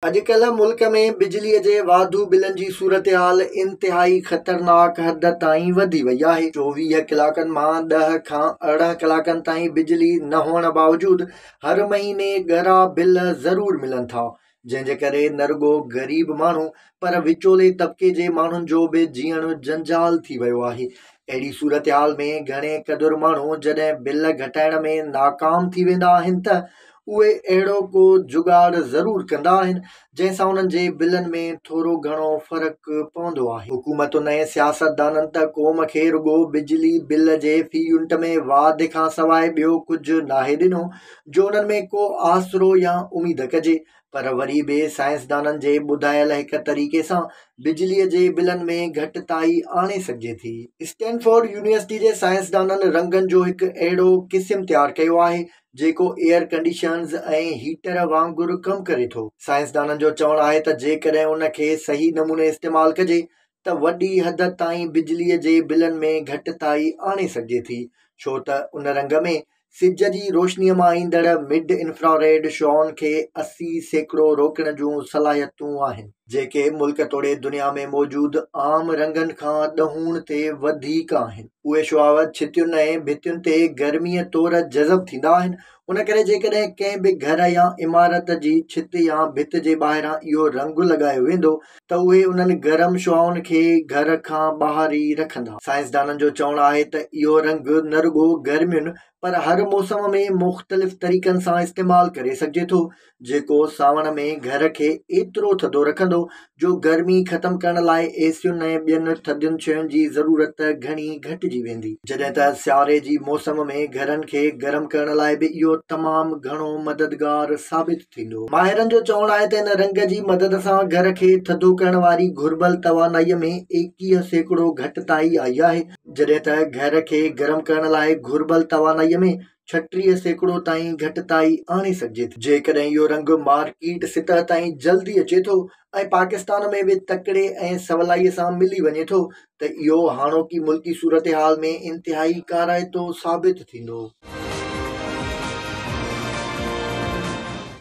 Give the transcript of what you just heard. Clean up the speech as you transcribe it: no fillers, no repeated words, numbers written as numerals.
अॼुकल्ह मुल्क में बिजलीअ जे वाधू बिलनि जी सूरत-हाल इंतिहाई ख़तरनाक हद ताईं वधी वई आहे। 24 कलाकनि मां 10 खां 18 कलाकनि ताईं बिजली न हुअण बावजूदि हर महीने ॻरा बिल ज़रूर मिलनि था, जंहिंजे करे न रुॻो ग़रीब माण्हू पर विचोले तबिके जे माण्हुनि जो बि जीअण जंजाल थी वियो आहे। अहिड़ी सूरत-हाल में घणे क़दुरु माण्हू जॾहिं बिल घटाइण में नाकाम थी वेंदा आहिनि त उहे अहिड़ो को जुगाड़ ज़रूर कंदा आहिनि जंहिंसां उन्हनि जे बिलनि में थोरो घणो फ़र्क़ु पवंदो आहे। हुकूमतुनि ऐं सियासतदाननि त क़ौम खे रुॻो बिजली बिल जे फ़ी यूनिट में वाधि खां सवाइ ॿियो कुझु नाहे ॾिनो जो उन्हनि में को आसरो या उमेद कजे, पर वरी बि साइंसदाननि जे ॿुधायल हिक तरीक़े सां बिजलीअ जे बिलनि में घटिताई आणे सघिजे थी। स्टैनफोर्ड यूनिवर्सिटी जे साइंसदाननि रंगनि जो हिकु अहिड़ो क़िस्म तयारु कयो आहे जेको एयर कंडीशनर्स ऐं हीटर वांगुरु कमु करे थो। साइंसदाननि जो चवणु आहे त जेकॾहिं उनखे सही नमूने इस्तेमालु कजे त वॾी हद ताईं बिजलीअ जे बिलनि में घटिताई आणे सघिजे थी, छो त उन रंग में सिज जी रोशनीअ मां ईंदड़ मिड इंफ्रारेड शुआउनि खे 80% रोकण जूं सलाहियतूं आहिनि, जेके मुल्क तोड़े दुनिया में मौजूदु आम रंगनि खां ॾहूण ते वधीक आहिनि। उहे शुआ छितियुनि ऐं भितियुनि ते गर्मीअ तौरु जज़ब थींदा आहिनि। उन करे जेकॾहिं कंहिं बि घर या इमारत जी छित या भित जे ॿाहिरां इहो रंग लॻायो वेंदो त उहे उन्हनि गरम शुआउनि खे घर खां ॿाहिरि ई रखंदा। साइंसदाननि जो चवणु आहे त इहो रंग न रुॻो गर्मियुनि पर हर मौसम में मुख़्तलिफ़ तरीक़नि सां इस्तेमालु करे सघिजे थो, जेको सावण में घर खे एतिरो थधो रखंदो जो गर्मी ख़तमु करण लाइ एसियुनि ऐं ॿियनि थधियुनि शयुनि जी ज़रूरत घणी घटिजी वेंदी, जॾहिं त सियारे जी मौसम में घरनि खे गरम करण लाइ बि इहो तमामु घणो मददगार साबित थींदो। माहिरनि जो चवणु आहे त इन रंग जी मदद सां घर खे थधो करण वारी घुर्बल तवानाईअ में 21% घटिताई आई आहे, जॾहिं त घर खे गरम करण लाइ घुर्बल तवानाईअ में 36% ताईं घटिताई आणे सघिजे थी। जेकॾहिं इहो रंग मार्केट सतह ताईं जल्दी अचे थो ऐं पाकिस्तान में बि तकिड़े ऐं सवलाईअ सां मिली वञे थो त इहो हाणोकी मुल्की सूरत हाल में इंतिहाई काराइतो साबित थींदो।